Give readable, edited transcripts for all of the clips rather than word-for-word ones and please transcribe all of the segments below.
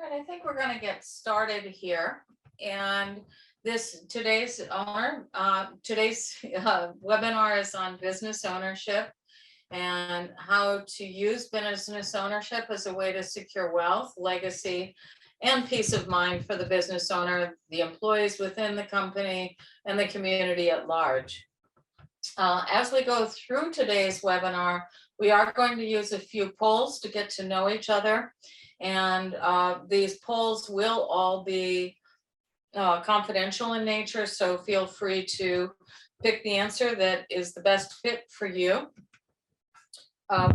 All right, I think we're going to get started here. And today's webinar is on business ownership and how to use business ownership as a way to secure wealth, legacy, and peace of mind for the business owner, the employees within the company, and the community at large. As we go through today's webinar, we are going to use a few polls to get to know each other. And these polls will all be confidential in nature, so feel free to pick the answer that is the best fit for you.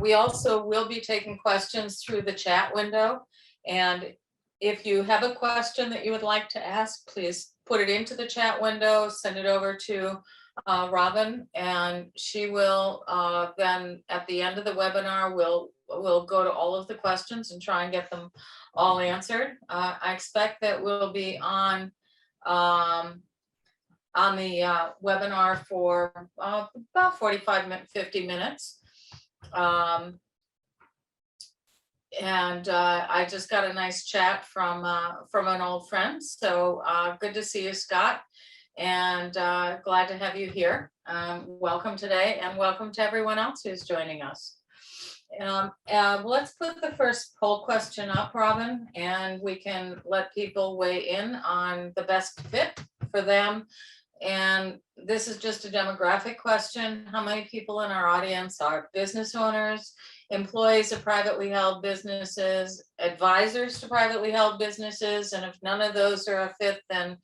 We also will be taking questions through the chat window. And if you have a question that you would like to ask, please put it into the chat window, send it over to Robin, and she will then at the end of the webinar, we'll go to all of the questions and try and get them all answered. I expect that we'll be on the webinar for about 50 minutes. I just got a nice chat from an old friend. So good to see you, Scott, and glad to have you here. Welcome today, and welcome to everyone else who's joining us. Let's put the first poll question up, Robin, and we can let people weigh in on the best fit for them. And this is just a demographic question. How many people in our audience are business owners, employees of privately held businesses, advisors to privately held businesses? And if none of those are a fit, then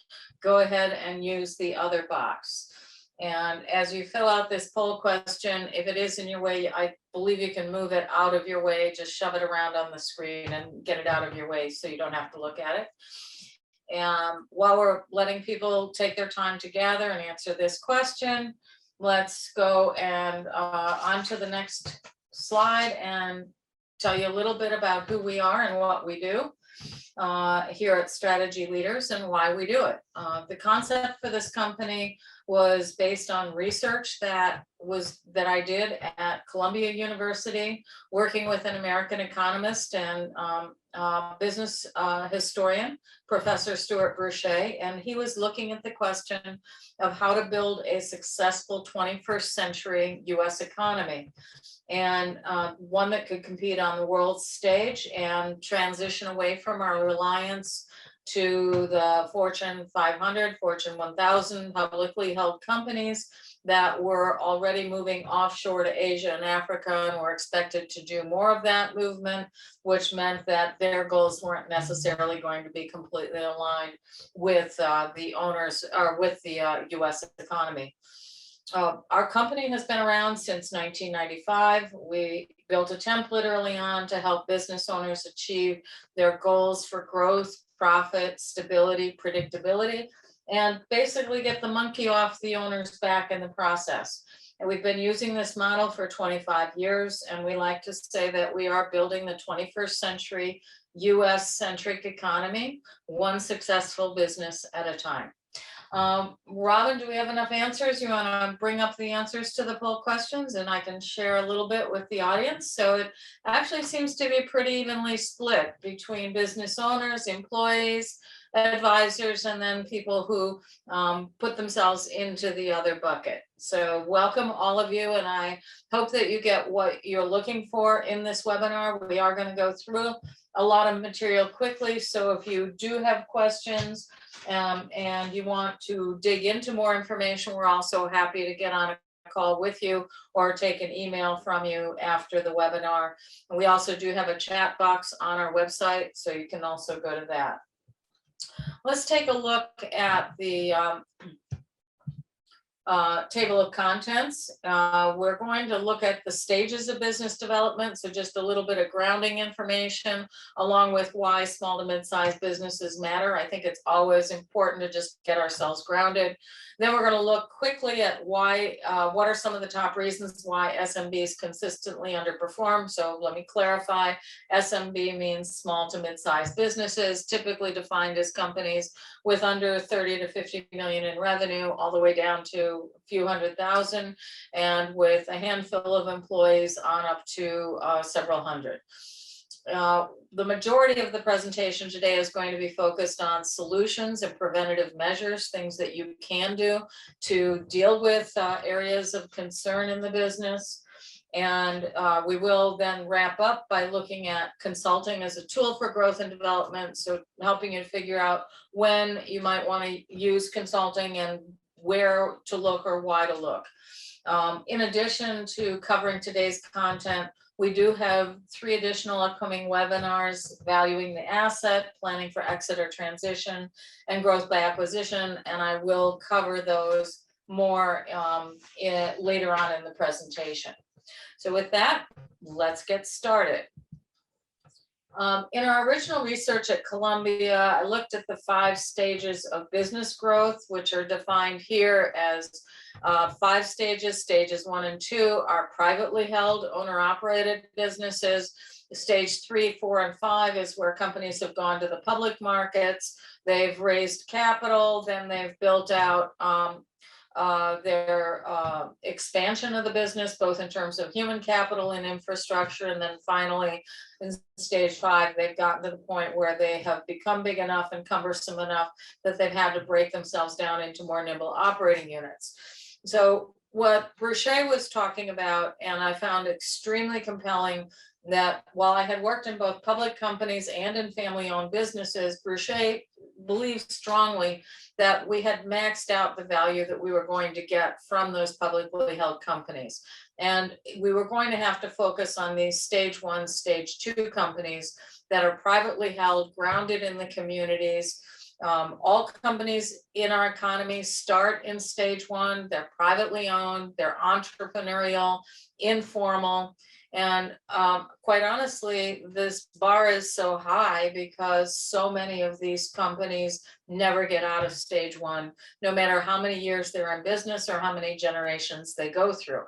go ahead and use the other box. And as you fill out this poll question, if it is in your way, I believe you can move it out of your way, just shove it around on the screen and get it out of your way so you don't have to look at it. And while we're letting people take their time to gather and answer this question, let's go and on to the next slide and tell you a little bit about who we are and what we do here at Strategy Leaders and why we do it. The concept for this company was based on research that I did at Columbia University, working with an American economist and business historian, Professor Stuart Burchett, and he was looking at the question of how to build a successful 21st century US economy, and one that could compete on the world stage and transition away from our reliance to the Fortune 500, Fortune 1000 publicly held companies that were already moving offshore to Asia and Africa and were expected to do more of that movement, which meant that their goals weren't necessarily going to be completely aligned with the owners or with the US economy. Our company has been around since 1995. We built a template early on to help business owners achieve their goals for growth, profit, stability, predictability, and basically get the monkey off the owner's back in the process. And we've been using this model for 25 years, and we like to say that we are building the 21st century US-centric economy, one successful business at a time. Robin, do we have enough answers? You want to bring up the answers to the poll questions and I can share a little bit with the audience? So it actually seems to be pretty evenly split between business owners, employees, advisors, and then people who put themselves into the other bucket. So welcome all of you, and I hope that you get what you're looking for in this webinar. We are going to go through a lot of material quickly, so if you do have questions and you want to dig into more information, we're also happy to get on a call with you or take an email from you after the webinar. And we also do have a chat box on our website, so you can also go to that. Let's take a look at the table of contents. We're going to look at the stages of business development, so just a little bit of grounding information along with why small to mid-sized businesses matter. I think it's always important to just get ourselves grounded. Then we're going to look quickly at why, what are some of the top reasons why SMBs consistently underperform. So let me clarify, SMB means small to mid-sized businesses, typically defined as companies with under 30 to 50 million in revenue, all the way down to a few hundred thousand, and with a handful of employees on up to several hundred. The majority of the presentation today is going to be focused on solutions and preventative measures, things that you can do to deal with areas of concern in the business. And we will then wrap up by looking at consulting as a tool for growth and development. So helping you figure out when you might want to use consulting and where to look or why to look. In addition to covering today's content, we do have 3 additional upcoming webinars: valuing the asset, planning for exit or transition, and growth by acquisition. And I will cover those more later on in the presentation. So with that, let's get started. In our original research at Columbia, I looked at the 5 stages of business growth, which are defined here as 5 stages. Stages 1 and 2 are privately held, owner-operated businesses. Stage 3, 4, and 5 is where companies have gone to the public markets. They've raised capital, then they've built out their expansion of the business, both in terms of human capital and infrastructure. And then finally, in stage 5, they've gotten to the point where they have become big enough and cumbersome enough that they've had to break themselves down into more nimble operating units. So what Bruchet was talking about, and I found extremely compelling, that while I had worked in both public companies and in family-owned businesses, Bruchet believes strongly that we had maxed out the value that we were going to get from those publicly held companies. And we were going to have to focus on these stage 1, stage 2 companies that are privately held, grounded in the communities. All companies in our economy start in stage 1. They're privately owned, they're entrepreneurial, informal. And quite honestly, this bar is so high because so many of these companies never get out of stage 1, no matter how many years they're in business or how many generations they go through.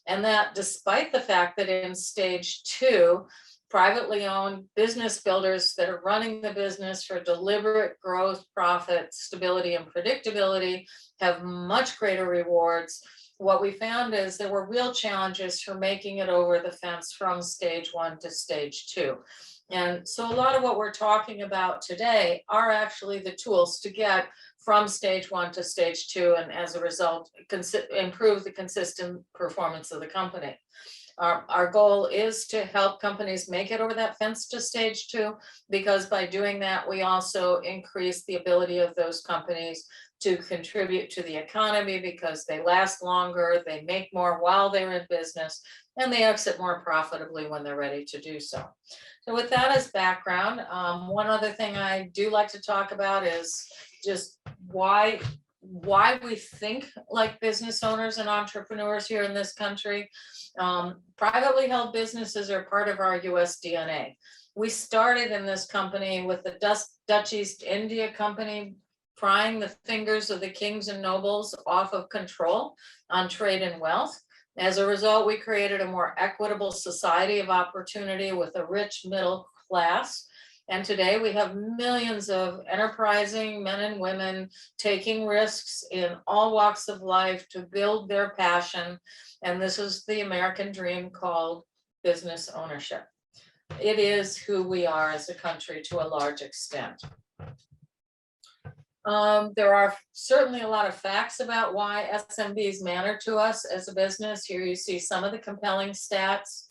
And that despite the fact that in stage 2, privately owned business builders that are running the business for deliberate growth, profit, stability, and predictability have much greater rewards. What we found is there were real challenges for making it over the fence from stage 1 to stage 2. And so a lot of what we're talking about today are actually the tools to get from stage 1 to stage 2, and as a result, improve the consistent performance of the company. Our goal is to help companies make it over that fence to stage 2, because by doing that, we also increase the ability of those companies to contribute to the economy because they last longer, they make more while they're in business, and they exit more profitably when they're ready to do so. So with that as background, one other thing I do like to talk about is just why we think like business owners and entrepreneurs here in this country. Privately held businesses are part of our US DNA. We started in this company with the Dutch East India Company prying the fingers of the kings and nobles off of control on trade and wealth. As a result, we created a more equitable society of opportunity with a rich middle class. And today we have millions of enterprising men and women taking risks in all walks of life to build their passion. And this is the American dream called business ownership. It is who we are as a country to a large extent. There are certainly a lot of facts about why SMBs matter to us as a business. Here you see some of the compelling stats.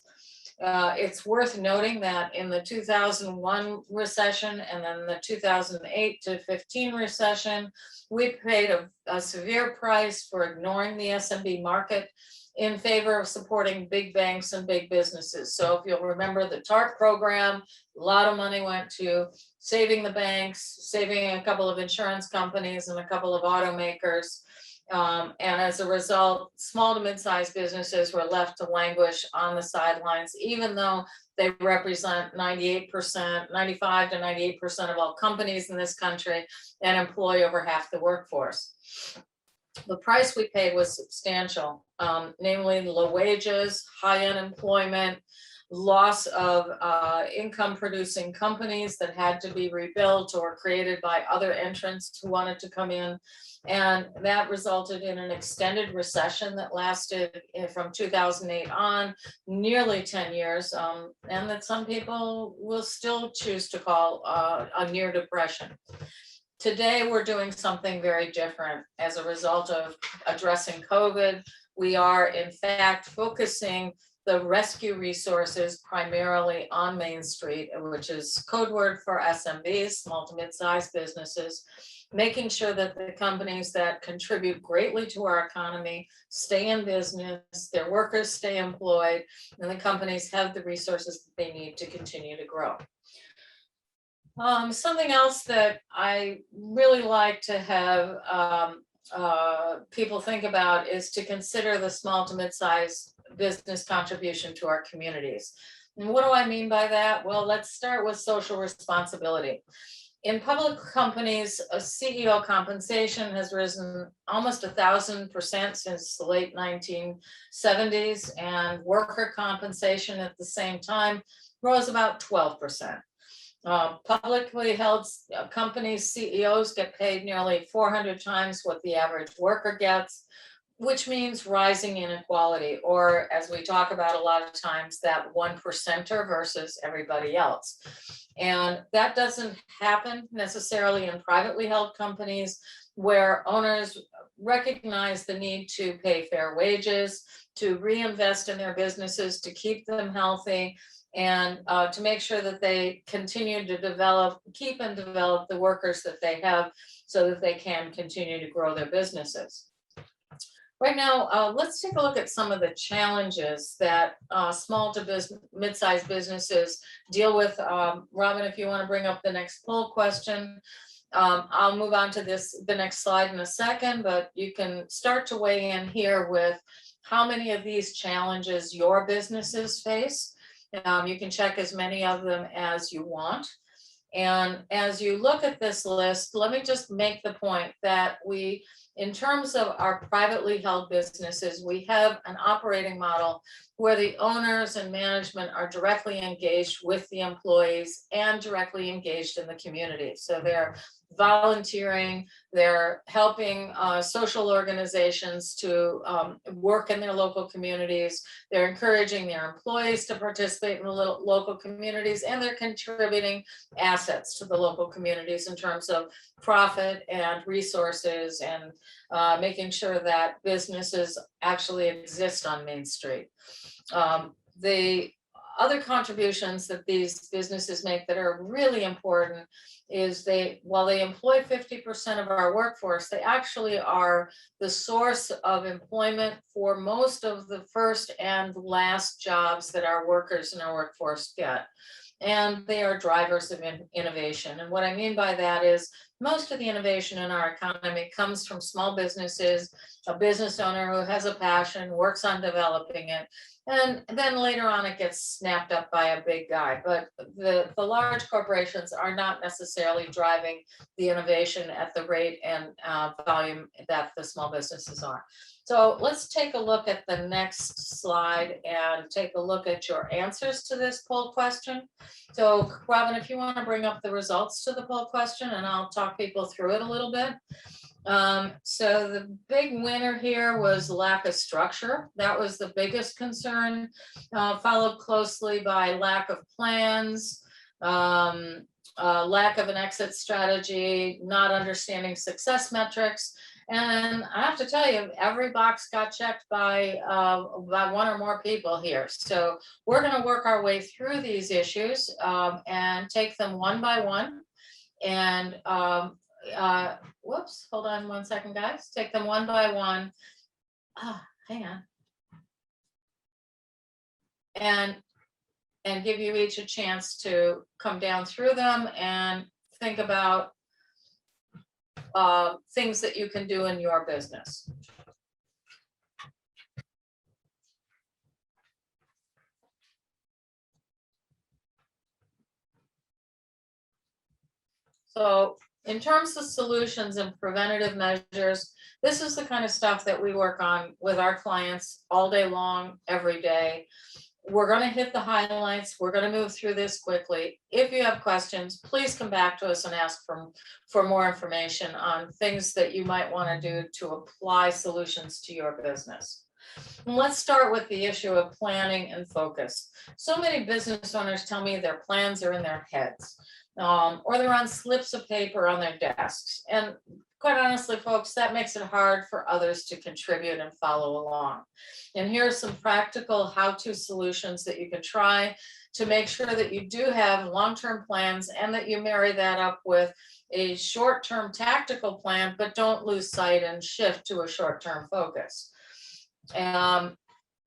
It's worth noting that in the 2001 recession and then the 2008 to 15 recession, we paid a severe price for ignoring the SMB market in favor of supporting big banks and big businesses. So if you'll remember the TARP program, a lot of money went to saving the banks, saving a couple of insurance companies and a couple of automakers. And as a result, small to mid-sized businesses were left to languish on the sidelines, even though they represent 98%, 95 to 98% of all companies in this country and employ over half the workforce. The price we paid was substantial, namely low wages, high unemployment, loss of income producing companies that had to be rebuilt or created by other entrants who wanted to come in. And that resulted in an extended recession that lasted from 2008 on, nearly 10 years, and that some people will still choose to call a near depression. Today, we're doing something very different. As a result of addressing COVID, we are in fact focusing the rescue resources primarily on Main Street, which is code word for SMBs, small to mid-sized businesses, making sure that the companies that contribute greatly to our economy stay in business, their workers stay employed, and the companies have the resources that they need to continue to grow. Something else that I really like to have people think about is to consider the small to mid-sized business contribution to our communities. And what do I mean by that? Well, let's start with social responsibility. In public companies, a CEO compensation has risen almost 1,000% since the late 1970s, and worker compensation at the same time rose about 12%. Publicly held companies, CEOs get paid nearly 400 times what the average worker gets, which means rising inequality, or as we talk about a lot of times, that 1%er versus everybody else. And that doesn't happen necessarily in privately held companies, where owners recognize the need to pay fair wages, to reinvest in their businesses, to keep them healthy, and to make sure that they continue to keep and develop the workers that they have so that they can continue to grow their businesses. Right now, let's take a look at some of the challenges that small to mid-sized businesses deal with. Robin, if you want to bring up the next poll question, I'll move on to the next slide in a second, but you can start to weigh in here with how many of these challenges your businesses face. You can check as many of them as you want. And as you look at this list, let me just make the point that in terms of our privately held businesses, we have an operating model where the owners and management are directly engaged with the employees and directly engaged in the community. So they're volunteering, they're helping social organizations to work in their local communities, they're encouraging their employees to participate in the local communities, and they're contributing assets to the local communities in terms of profit and resources, and making sure that businesses actually exist on Main Street. The other contributions that these businesses make that are really important is while they employ 50% of our workforce, they actually are the source of employment for most of the first and last jobs that our workers in our workforce get. And they are drivers of innovation. And what I mean by that is most of the innovation in our economy comes from small businesses, a business owner who has a passion, works on developing it, and then later on it gets snapped up by a big guy. But the large corporations are not necessarily driving the innovation at the rate and volume that the small businesses are. So let's take a look at the next slide and take a look at your answers to this poll question. So Robin, if you want to bring up the results to the poll question, and I'll talk people through it a little bit. So the big winner here was lack of structure. That was the biggest concern, followed closely by lack of plans, lack of an exit strategy, not understanding success metrics. And I have to tell you, every box got checked by one or more people here. So we're going to work our way through these issues and take them one by one. And whoops, hold on one second, guys. Take them one by one. Hang on. And give you each a chance to come down through them and think about things that you can do in your business. So in terms of solutions and preventative measures, this is the kind of stuff that we work on with our clients all day long, every day. we're going to hit the highlights. We're going to move through this quickly. If you have questions, please come back to us and ask for more information on things that you might want to do to apply solutions to your business. And let's start with the issue of planning and focus. So many business owners tell me their plans are in their heads, or they're on slips of paper on their desks. And quite honestly, folks, that makes it hard for others to contribute and follow along. And here are some practical how-to solutions that you can try to make sure that you do have long-term plans and that you marry that up with a short-term tactical plan, but don't lose sight and shift to a short-term focus.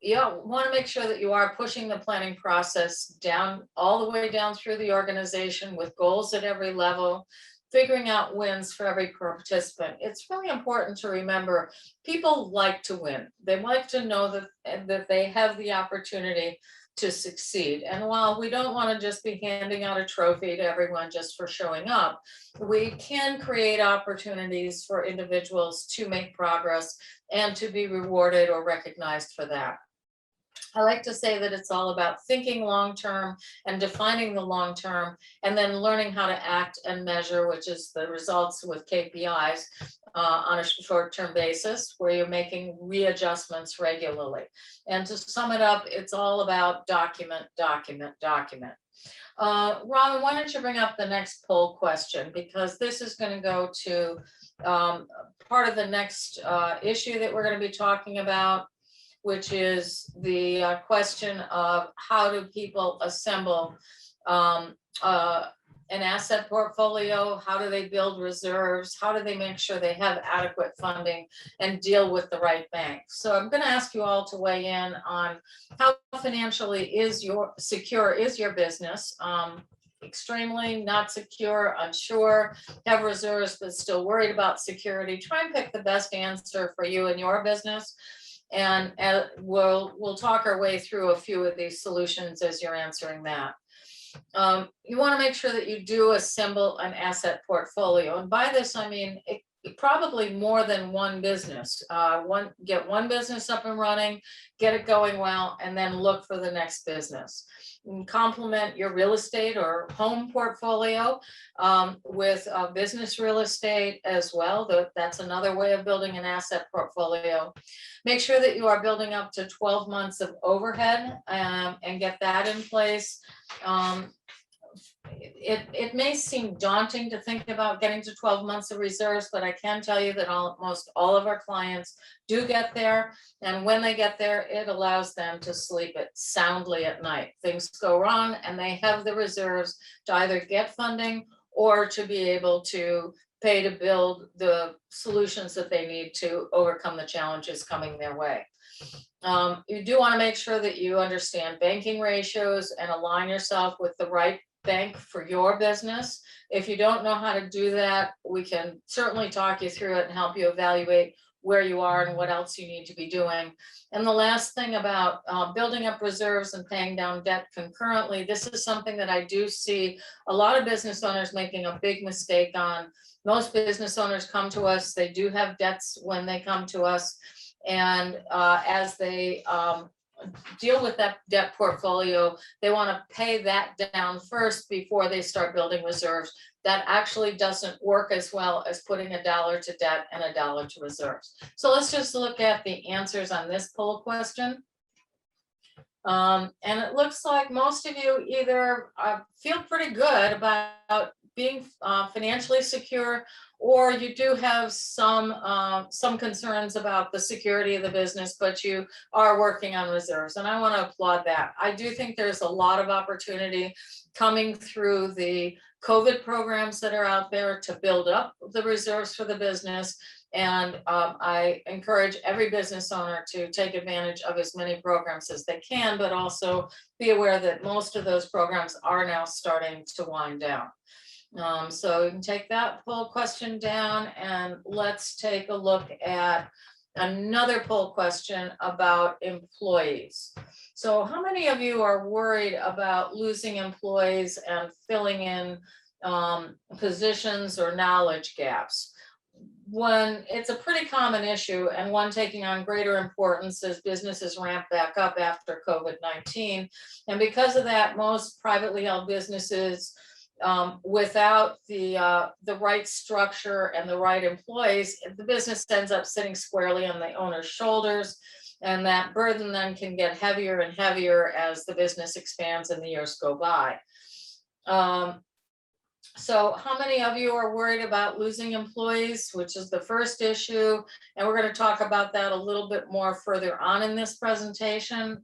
You want to make sure that you are pushing the planning process down, all the way down through the organization with goals at every level, figuring out wins for every participant. It's really important to remember people like to win. They like to know that they have the opportunity to succeed. And while we don't want to just be handing out a trophy to everyone just for showing up, we can create opportunities for individuals to make progress and to be rewarded or recognized for that. I like to say that it's all about thinking long-term and defining the long-term, and then learning how to act and measure, which is the results with KPIs on a short-term basis, where you're making readjustments regularly. And to sum it up, it's all about document, document, document. Ron, why don't you bring up the next poll question, because this is going to go to part of the next issue that we're going to be talking about, which is the question of how do people assemble an asset portfolio? How do they build reserves? How do they make sure they have adequate funding and deal with the right bank? So I'm going to ask you all to weigh in on how financially secure is your business. Extremely not secure, unsure, have reserves but still worried about security. Try and pick the best answer for you and your business. And we'll talk our way through a few of these solutions as you're answering that. You want to make sure that you do assemble an asset portfolio. And by this, I mean, probably more than one business. Get one business up and running, get it going well, and then look for the next business. And complement your real estate or home portfolio with business real estate as well. That's another way of building an asset portfolio. Make sure that you are building up to 12 months of overhead and get that in place. It may seem daunting to think about getting to 12 months of reserves, but I can tell you that almost all of our clients do get there. And when they get there, it allows them to sleep soundly at night. Things go wrong and they have the reserves to either get funding or to be able to pay to build the solutions that they need to overcome the challenges coming their way. You do want to make sure that you understand banking ratios and align yourself with the right bank for your business. If you don't know how to do that, we can certainly talk you through it and help you evaluate where you are and what else you need to be doing. And the last thing about building up reserves and paying down debt concurrently, this is something that I do see a lot of business owners making a big mistake on. Most business owners come to us, they do have debts when they come to us. And as they deal with that debt portfolio, they want to pay that down first before they start building reserves. That actually doesn't work as well as putting $1 to debt and $1 to reserves. So let's just look at the answers on this poll question. And it looks like most of you either feel pretty good about being financially secure, or you do have some concerns about the security of the business, but you are working on reserves. And I want to applaud that. I do think there's a lot of opportunity coming through the COVID programs that are out there to build up the reserves for the business. And I encourage every business owner to take advantage of as many programs as they can, but also be aware that most of those programs are now starting to wind down. So you can take that poll question down, and let's take a look at another poll question about employees. So how many of you are worried about losing employees and filling in positions or knowledge gaps? when it's a pretty common issue and one taking on greater importance as businesses ramp back up after COVID-19. And because of that, most privately held businesses without the right structure and the right employees, the business ends up sitting squarely on the owner's shoulders. And that burden then can get heavier and heavier as the business expands and the years go by. So how many of you are worried about losing employees, which is the first issue? And we're going to talk about that a little bit more further on in this presentation.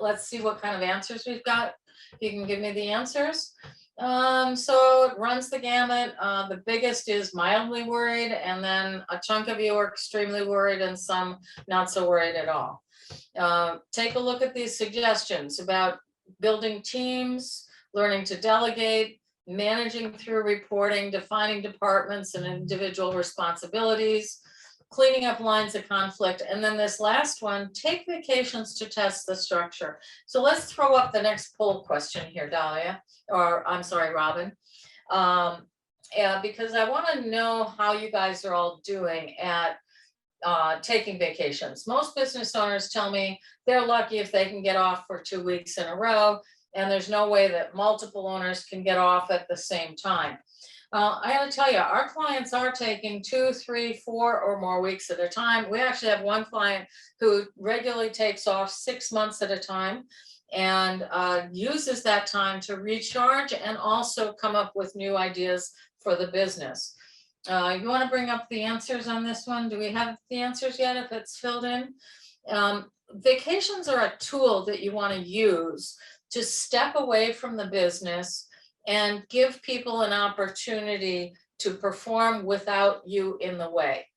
Let's see what kind of answers we've got. If you can give me the answers. So it runs the gamut. The biggest is mildly worried, and then a chunk of you are extremely worried and some not so worried at all. Take a look at these suggestions about building teams, learning to delegate, managing through reporting, defining departments and individual responsibilities, cleaning up lines of conflict, and then this last one, take vacations to test the structure. So let's throw up the next poll question here, Dahlia, or I'm sorry, Robin, because I want to know how you guys are all doing at taking vacations. Most business owners tell me they're lucky if they can get off for 2 weeks in a row, and there's no way that multiple owners can get off at the same time. I got to tell you, our clients are taking 2, 3, 4 or more weeks at a time. We actually have one client who regularly takes off 6 months at a time and uses that time to recharge and also come up with new ideas for the business. You want to bring up the answers on this one? Do we have the answers yet if it's filled in? Vacations are a tool that you want to use to step away from the business and give people an opportunity to perform without you in the way.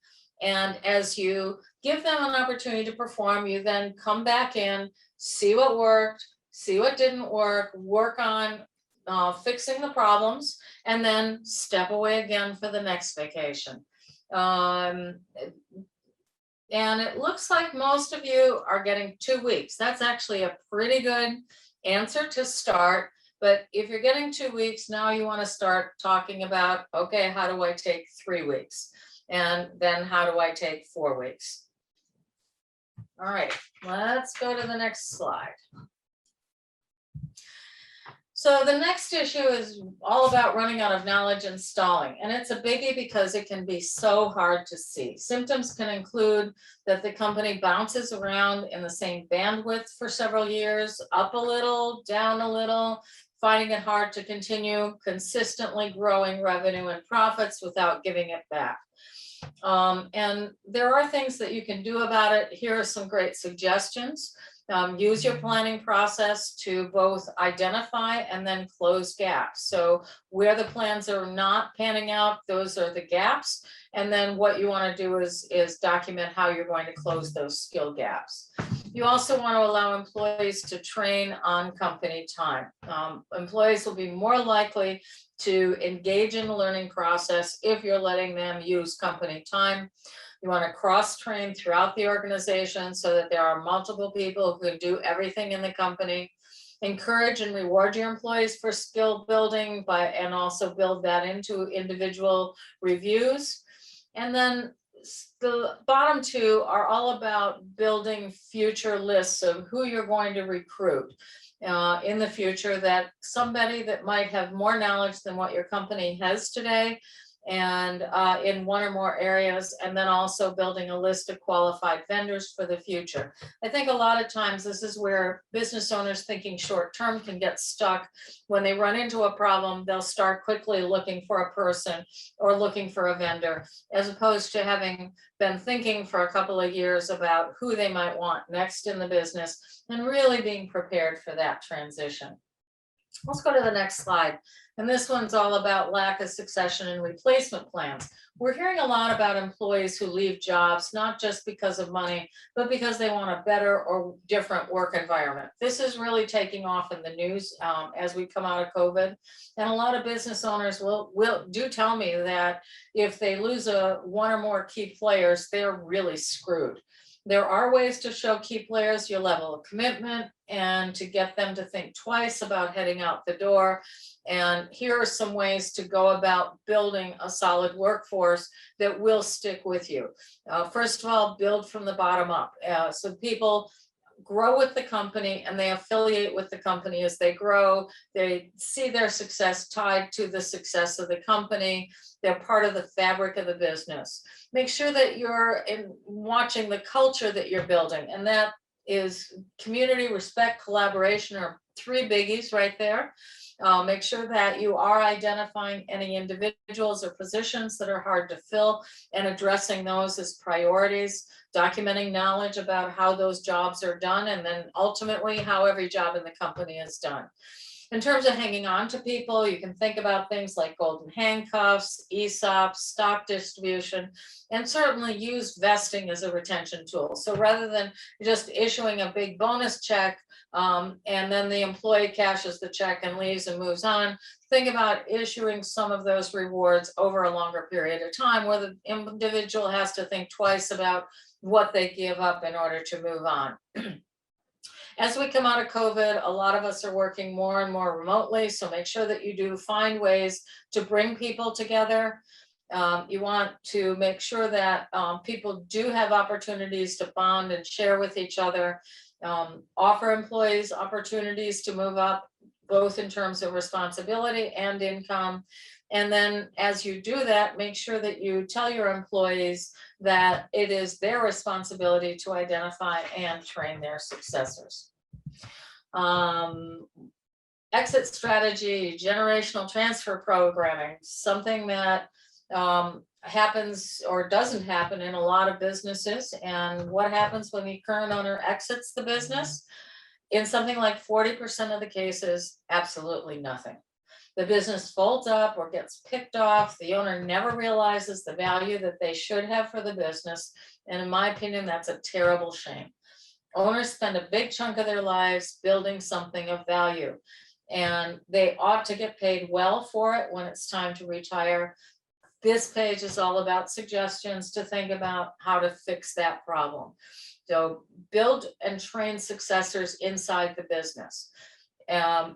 And as you give them an opportunity to perform, you then come back in, see what worked, see what didn't work, work on fixing the problems, and then step away again for the next vacation. And it looks like most of you are getting 2 weeks. That's actually a pretty good answer to start. But if you're getting 2 weeks, now you want to start talking about, okay, how do I take 3 weeks? And then how do I take 4 weeks? All right, let's go to the next slide. So the next issue is all about running out of knowledge and stalling. And it's a biggie because it can be so hard to see. Symptoms can include that the company bounces around in the same bandwidth for several years, up a little, down a little, finding it hard to continue consistently growing revenue and profits without giving it back. And there are things that you can do about it. Here are some great suggestions. Use your planning process to both identify and then close gaps. So where the plans are not panning out, those are the gaps. And then what you want to do is document how you're going to close those skill gaps. You also want to allow employees to train on company time. Employees will be more likely to engage in the learning process if you're letting them use company time. You want to cross-train throughout the organization so that there are multiple people who can do everything in the company. Encourage and reward your employees for skill building and also build that into individual reviews. And then the bottom two are all about building future lists of who you're going to recruit in the future, that somebody that might have more knowledge than what your company has today and in one or more areas, and then also building a list of qualified vendors for the future. I think a lot of times this is where business owners thinking short term can get stuck. When they run into a problem, they'll start quickly looking for a person or looking for a vendor, as opposed to having been thinking for a couple of years about who they might want next in the business and really being prepared for that transition. Let's go to the next slide. And this one's all about lack of succession and replacement plans. We're hearing a lot about employees who leave jobs, not just because of money, but because they want a better or different work environment. This is really taking off in the news as we come out of COVID. And a lot of business owners do tell me that if they lose one or more key players, they're really screwed. There are ways to show key players your level of commitment and to get them to think twice about heading out the door. And here are some ways to go about building a solid workforce that will stick with you. First of all, build from the bottom up. So people grow with the company and they affiliate with the company as they grow. They see their success tied to the success of the company. They're part of the fabric of the business. Make sure that you're watching the culture that you're building, and that is community, respect, collaboration are three biggies right there. Make sure that you are identifying any individuals or positions that are hard to fill and addressing those as priorities, documenting knowledge about how those jobs are done, and then ultimately how every job in the company is done. In terms of hanging on to people, you can think about things like golden handcuffs, ESOPs, stock distribution, and certainly use vesting as a retention tool. So rather than just issuing a big bonus check and then the employee cashes the check and leaves and moves on, think about issuing some of those rewards over a longer period of time where the individual has to think twice about what they give up in order to move on. As we come out of COVID, a lot of us are working more and more remotely, so make sure that you do find ways to bring people together. You want to make sure that people do have opportunities to bond and share with each other. Offer employees opportunities to move up, both in terms of responsibility and income. And then as you do that, make sure that you tell your employees that it is their responsibility to identify and train their successors. Exit strategy, generational transfer programming, something that happens or doesn't happen in a lot of businesses. And what happens when the current owner exits the business? In something like 40% of the cases, absolutely nothing. The business folds up or gets picked off. The owner never realizes the value that they should have for the business. And in my opinion, that's a terrible shame. Owners spend a big chunk of their lives building something of value, and they ought to get paid well for it when it's time to retire. This page is all about suggestions to think about how to fix that problem. So build and train successors inside the business.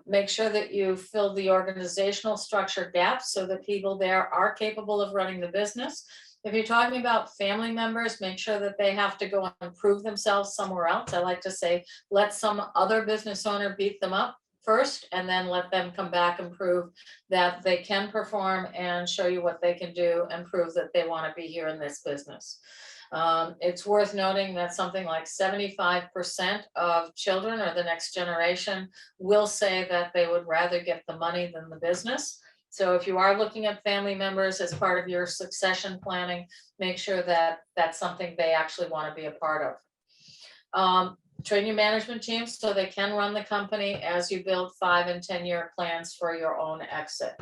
Make sure that you fill the organizational structure gaps so that people there are capable of running the business. If you're talking about family members, make sure that they have to go and prove themselves somewhere else. I like to say, let some other business owner beat them up first, and then let them come back and prove that they can perform and show you what they can do and prove that they want to be here in this business. It's worth noting that something like 75% of children or the next generation will say that they would rather get the money than the business. So if you are looking at family members as part of your succession planning, make sure that that's something they actually want to be a part of. Train your management team so they can run the company as you build 5 and 10-year plans for your own exit.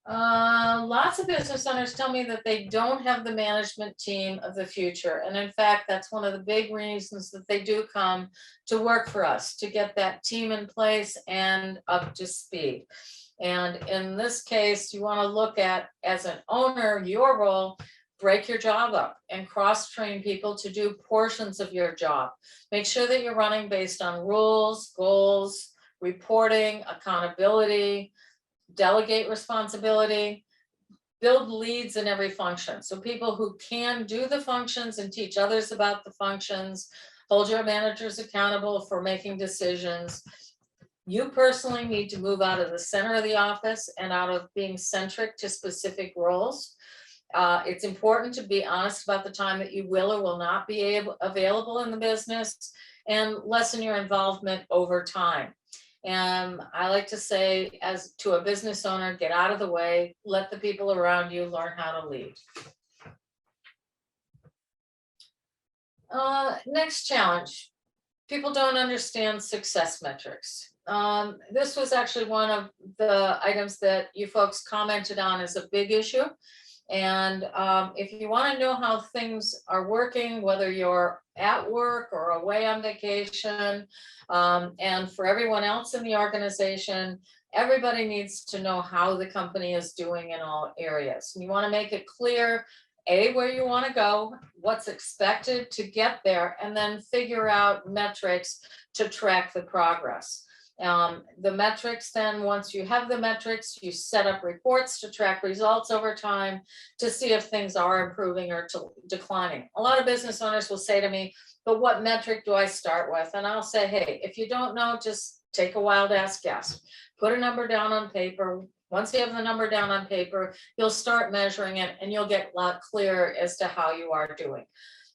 Lots of business owners tell me that they don't have the management team of the future. And in fact, that's one of the big reasons that they do come to work for us, to get that team in place and up to speed. And in this case, you want to look at, as an owner, your role. Break your job up and cross-train people to do portions of your job. Make sure that you're running based on rules, goals, reporting, accountability, delegate responsibility, build leads in every function. So people who can do the functions and teach others about the functions, hold your managers accountable for making decisions. You personally need to move out of the center of the office and out of being centric to specific roles. It's important to be honest about the time that you will or will not be available in the business, and lessen your involvement over time. And I like to say, as to a business owner, get out of the way, let the people around you learn how to lead. Next challenge, people don't understand success metrics. This was actually one of the items that you folks commented on as a big issue. And if you want to know how things are working, whether you're at work or away on vacation, and for everyone else in the organization, everybody needs to know how the company is doing in all areas. And you want to make it clear where you want to go, what's expected to get there, and then figure out metrics to track the progress. The metrics, then once you have the metrics, you set up reports to track results over time to see if things are improving or declining. A lot of business owners will say to me, but what metric do I start with? And I'll say, hey, if you don't know, just take a wild ass guess. Put a number down on paper. Once you have the number down on paper, you'll start measuring it and you'll get a lot clearer as to how you are doing.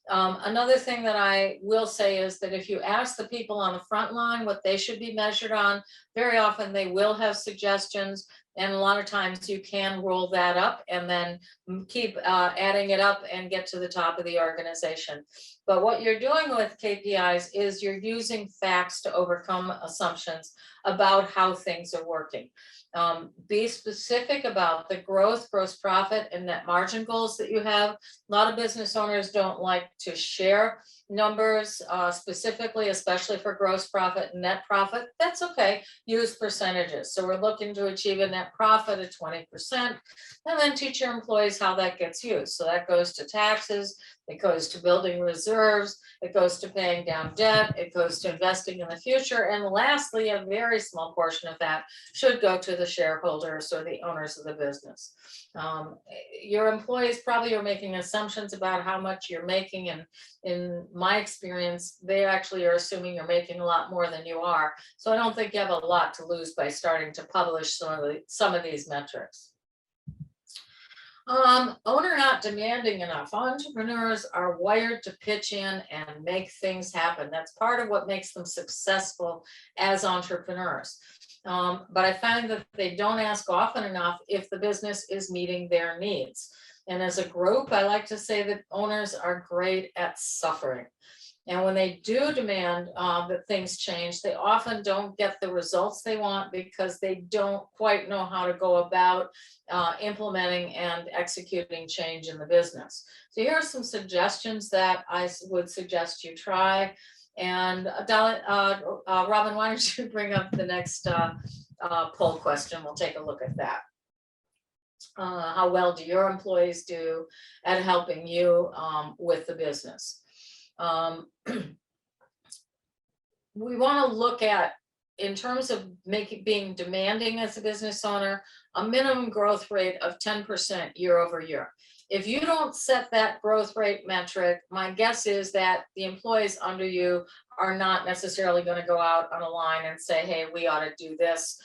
Another thing that I will say is that if you ask the people on the front line what they should be measured on, very often they will have suggestions. And a lot of times you can roll that up and then keep adding it up and get to the top of the organization. But what you're doing with KPIs is you're using facts to overcome assumptions about how things are working. Be specific about the growth, gross profit, and net margin goals that you have. A lot of business owners don't like to share numbers specifically, especially for gross profit and net profit. That's okay. Use percentages. So we're looking to achieve a net profit of 20%, and then teach your employees how that gets used. So that goes to taxes, it goes to building reserves, it goes to paying down debt, it goes to investing in the future. And lastly, a very small portion of that should go to the shareholders or the owners of the business. Your employees probably are making assumptions about how much you're making, and in my experience, they actually are assuming you're making a lot more than you are. So I don't think you have a lot to lose by starting to publish some of these metrics. Owner not demanding enough. Entrepreneurs are wired to pitch in and make things happen. That's part of what makes them successful as entrepreneurs. But I find that they don't ask often enough if the business is meeting their needs. And as a group, I like to say that owners are great at suffering. And when they do demand that things change, they often don't get the results they want because they don't quite know how to go about implementing and executing change in the business. So here are some suggestions that I would suggest you try. And Robin, why don't you bring up the next poll question? We'll take a look at that. How well do your employees do at helping you with the business? We want to look at, in terms of being demanding as a business owner, a minimum growth rate of 10% year over year. If you don't set that growth rate metric, my guess is that the employees under you are not necessarily going to go out on a line and say, hey, we ought to do this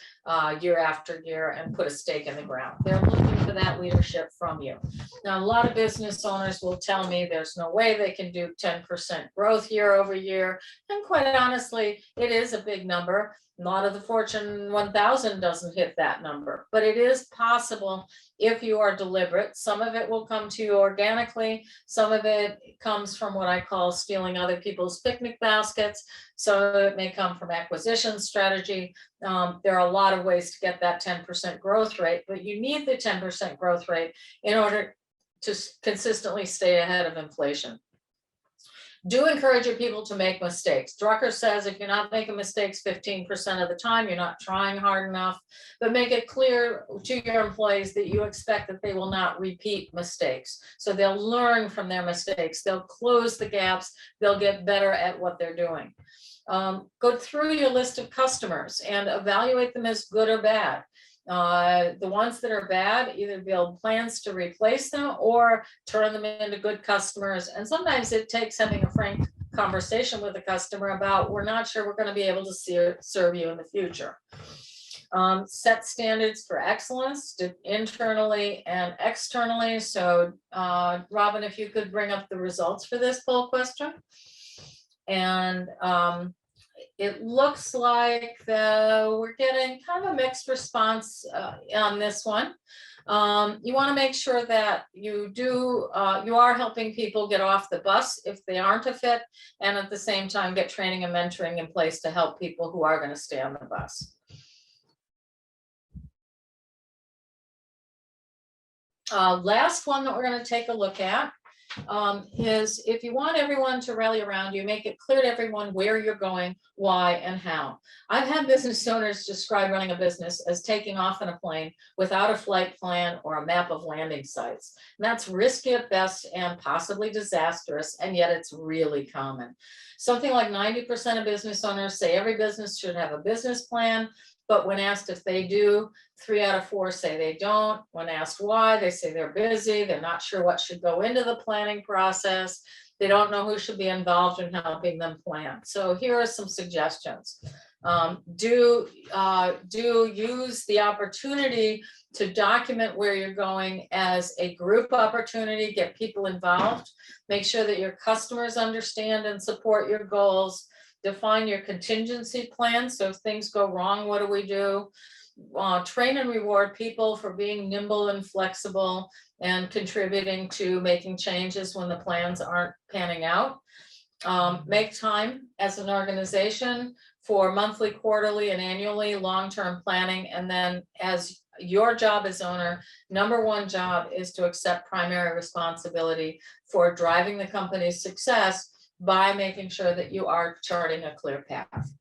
year after year and put a stake in the ground. They're looking for that leadership from you. Now, a lot of business owners will tell me there's no way they can do 10% growth year over year. And quite honestly, it is a big number. A lot of the Fortune 1000 doesn't hit that number, but it is possible if you are deliberate. Some of it will come to you organically. Some of it comes from what I call stealing other people's picnic baskets. So it may come from acquisition strategy. There are a lot of ways to get that 10% growth rate, but you need the 10% growth rate in order to consistently stay ahead of inflation. Do encourage your people to make mistakes. Drucker says if you're not making mistakes 15% of the time, you're not trying hard enough, but make it clear to your employees that you expect that they will not repeat mistakes. So they'll learn from their mistakes. They'll close the gaps. They'll get better at what they're doing. Go through your list of customers and evaluate them as good or bad. The ones that are bad, either build plans to replace them or turn them into good customers. And sometimes it takes having a frank conversation with a customer about, we're not sure we're going to be able to serve you in the future. Set standards for excellence internally and externally. So Robin, if you could bring up the results for this poll question. And it looks like we're getting kind of a mixed response on this one. You want to make sure that you are helping people get off the bus if they aren't a fit, and at the same time get training and mentoring in place to help people who are going to stay on the bus. Last one that we're going to take a look at is if you want everyone to rally around you, make it clear to everyone where you're going, why, and how. I've had business owners describe running a business as taking off in a plane without a flight plan or a map of landing sites. And that's risky at best and possibly disastrous, and yet it's really common. Something like 90% of business owners say every business should have a business plan, but when asked if they do, 3 out of 4 say they don't. When asked why, they say they're busy, they're not sure what should go into the planning process, they don't know who should be involved in helping them plan. So here are some suggestions. Do use the opportunity to document where you're going as a group opportunity, get people involved, make sure that your customers understand and support your goals. Define your contingency plan. So if things go wrong, what do we do? Train and reward people for being nimble and flexible and contributing to making changes when the plans aren't panning out. Make time as an organization for monthly, quarterly, and annually long-term planning. And then as your job as owner, number one job is to accept primary responsibility for driving the company's success by making sure that you are charting a clear path.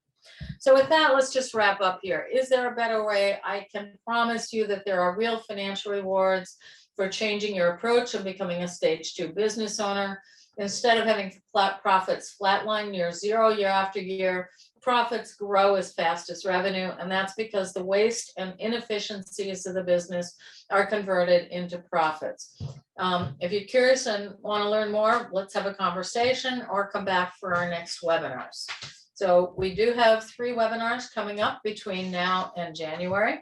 So with that, let's just wrap up here. Is there a better way? I can promise you that there are real financial rewards for changing your approach and becoming a stage 2 business owner. Instead of having profits flatline near zero year after year, profits grow as fast as revenue. And that's because the waste and inefficiencies of the business are converted into profits. If you're curious and want to learn more, let's have a conversation or come back for our next webinars. So we do have 3 webinars coming up between now and January.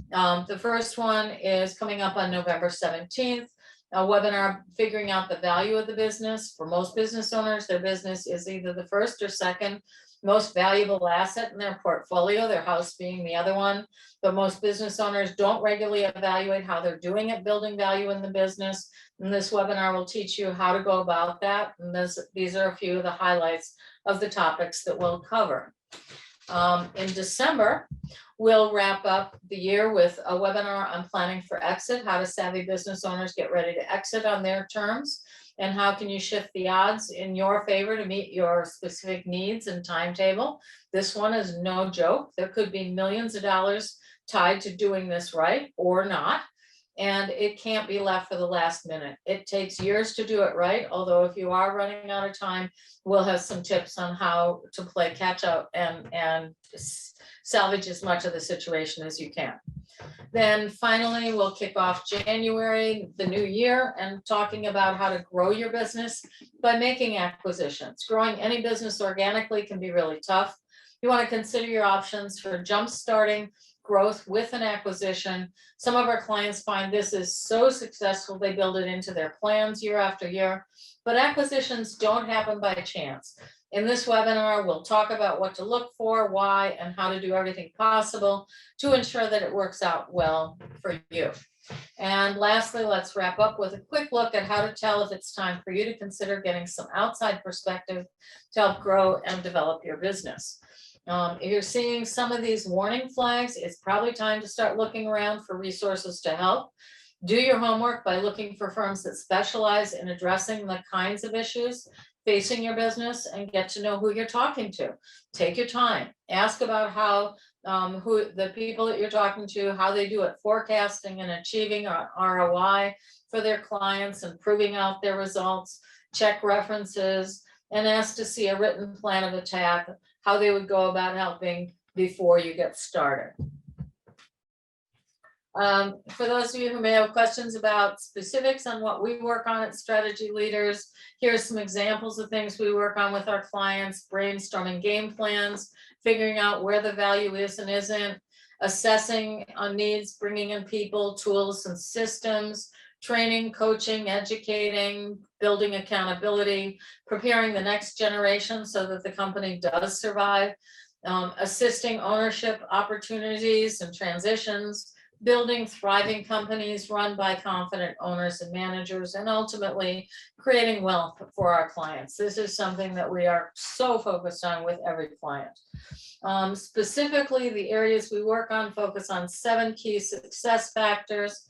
The first one is coming up on November 17th, a webinar figuring out the value of the business. For most business owners, their business is either the first or second most valuable asset in their portfolio, their house being the other one. But most business owners don't regularly evaluate how they're doing at building value in the business. And this webinar will teach you how to go about that. And these are a few of the highlights of the topics that we'll cover. In December, we'll wrap up the year with a webinar on planning for exit, how do savvy business owners get ready to exit on their terms, and how can you shift the odds in your favor to meet your specific needs and timetable. This one is no joke. There could be millions of dollars tied to doing this right or not. And it can't be left for the last minute. It takes years to do it right. Although if you are running out of time, we'll have some tips on how to play catch up and salvage as much of the situation as you can. Then finally, we'll kick off January, the new year, and talking about how to grow your business by making acquisitions. Growing any business organically can be really tough. You want to consider your options for jump-starting growth with an acquisition. Some of our clients find this is so successful, they build it into their plans year after year. But acquisitions don't happen by chance. In this webinar, we'll talk about what to look for, why, and how to do everything possible to ensure that it works out well for you. And lastly, let's wrap up with a quick look at how to tell if it's time for you to consider getting some outside perspective to help grow and develop your business. If you're seeing some of these warning flags, it's probably time to start looking around for resources to help. Do your homework by looking for firms that specialize in addressing the kinds of issues facing your business and get to know who you're talking to. Take your time. Ask about how who the people that you're talking to, how they do at forecasting and achieving ROI for their clients and proving out their results. Check references and ask to see a written plan of attack, how they would go about helping before you get started. For those of you who may have questions about specifics on what we work on at Strategy Leaders, here's some examples of things we work on with our clients: brainstorming game plans, figuring out where the value is and isn't, assessing on needs, bringing in people, tools, and systems, training, coaching, educating, building accountability, preparing the next generation so that the company does survive, assisting ownership opportunities and transitions, building thriving companies run by confident owners and managers, and ultimately creating wealth for our clients. This is something that we are so focused on with every client. Specifically, the areas we work on focus on 7 key success factors: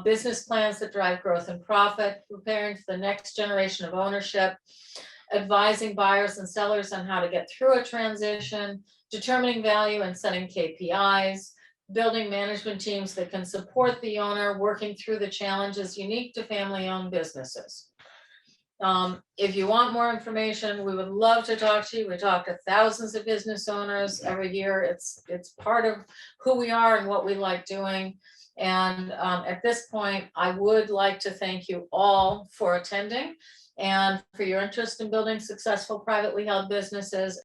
business plans that drive growth and profit, preparing for the next generation of ownership, advising buyers and sellers on how to get through a transition, determining value and setting KPIs, building management teams that can support the owner, working through the challenges unique to family-owned businesses. If you want more information, we would love to talk to you. We talk to thousands of business owners every year. It's part of who we are and what we like doing. And at this point, I would like to thank you all for attending and for your interest in building successful privately held businesses.